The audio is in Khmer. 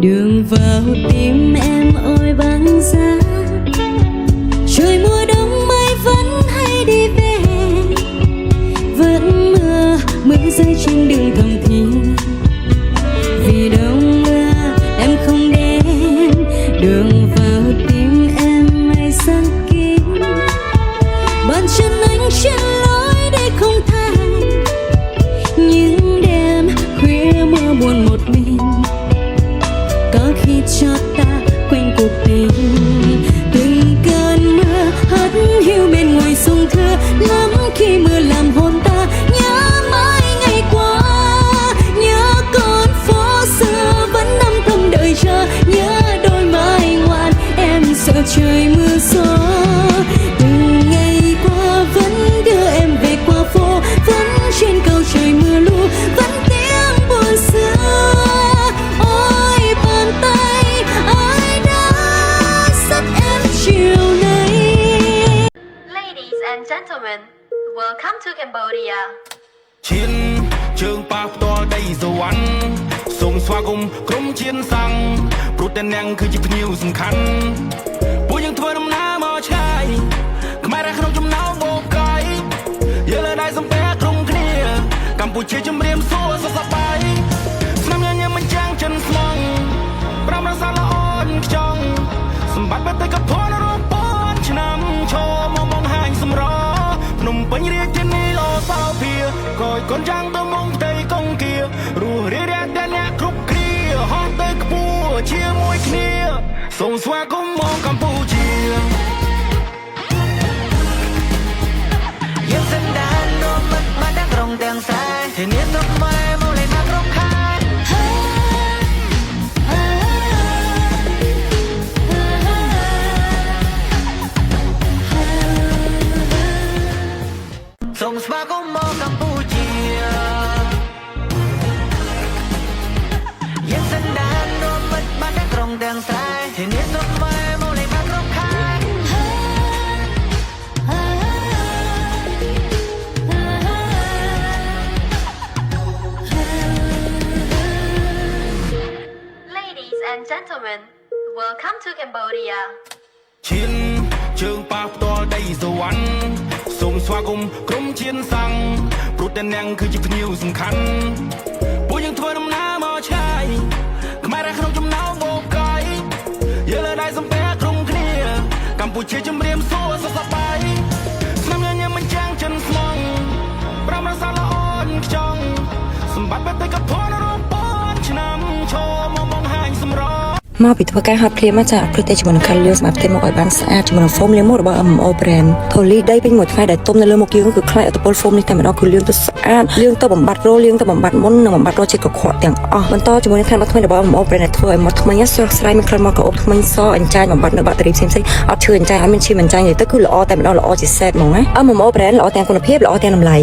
đường vào tim em ôi băng giá trời mùa đông mây vẫn hay đi về vẫn mưa rơi trên đường thầm thì vì đông mưa em không đến đường vào tim em mây rất kín bàn chân anh trên lối để không thay những đêm khuya mưa buồn một mình có khi cho ta quên cuộc tình từng cơn mưa hắt hiu bên ngoài sông thưa lắm khi mưa làm hồn ta nhớ mãi ngày qua nhớ con phố xưa vẫn âm thầm đợi chờ nhớ đôi mai ngoan em sợ trời mưa gió từng ngày qua vẫn đưa em về qua phố vẫn trên cầu trời mưa lu vẫn tiếng buồn xưa ôi bàn tay ai đã dắt em chiều nay. Ladies and gentlemen, welcome to Cambodia. ឈានជើងប៉ះផ្ទាល់ដីសវណ្ណសូមស្វាគមន៍ក្រុមឈានសាំងព្រោះតែអ្នកគឺជាភ្ញៀវសំខាន់ពួកយើងធ្វើដំណើរមកឆ្ងាយខ្មែរនៅក្នុងចំណោមបូកកាយយើងលើដៃសំពះក្រុមគ្នាកម្ពុជាជំរាបសួរសុខសប្បាយស្នាមញញឹមមិនចាំងចិនស្មងប្រាំរសាល្អនខ្ចង់សម្បត្តិបេតិកភណ្ឌរាប់ពាន់ឆ្នាំឈរមកមកហាញសម្រភ្នំពេញរាជធានីអូសោភាកយកូនចាំងទៅមកផ្ទៃកងគារស់រារាតែអ្នកគ្រប់គ្រាហោះទៅខ្ពស់ជាមួយគ្នាសូមស្វាគមន៍មកកម្ពុជាយើងសន្តាននាំមិត្តមកទាំងក្រុងទាំងស្រែធានាស្រុកខ្មែរមកលេងមកគ្រប់ខែសូមស្វាគមន៍មកកម្ពុជាយើងសន្តាននាំមិត្តមកទាំងក្រុងទាំងស្រែធានាស្រុកខ្មែរមកលេងមកគ្រប់ខែ Ladies and gentlemen, welcome to Cambodia. ឈានជើងប៉ះផ្ទាល់ដីសវណ្ណសូមស្វាគមន៍ក្រុមឈានសាំងព្រោះតែអ្នកគឺជាភ្ញៀវសំខាន់ពួកយើងធ្វើដំណើរមកឆ្ងាយខ្មែរនៅក្នុងចំណោមបូកកាយយើងលើដៃសំពះក្រុមគ្នាកម្ពុជាជំរាបសួរសុខសប្បាយស្នាមញញឹមមិនចាំងចិនស្មងប្រាំរសាល្អនខ្ចង់សម្បត្តិបេតិកភណ្ឌរាប់ពាន់ឆ្នាំឈរមកមកហាញសម្រមកពីធ្វើការហាត់ភ្លាមមកចាប្រទេសជាមួយនឹងខាត់លាងសម្រាប់ផ្ទៃមុខឲ្យបានស្អាតជាមួយនឹង foam លាងមុខរបស់ MMO brand ធូលីដីពេញមួយថ្ងៃដែលទុំនៅលើមុខយើងគឺខ្លាយអត្តពល foam នេះតែម្ដងគឺលាងទៅស្អាតលាងទៅបំបត្តិរោលាងទៅបំបត្តិមុននិងបំបត្តិរោជាតិកខ្វក់ទាំងអស់បន្តជាមួយនឹងថ្នាំថ្មីរបស់ MMO brand ដែលធ្វើឲ្យមាត់ថ្មីស្រស់ស្រាយមានក្លិនមកកោបថ្មីសអញ្ចាញបំបត្តិនៅបាក់តេរីផ្សេងៗអត់ឈឺអញ្ចាញឲ្យមានឈាមអញ្ចាញទៅគឺល្អតែម្ដងល្អជាសេតហ្មងណា MMO brand ល្អទាំងគុណភាពល្អទាំងតម្លៃ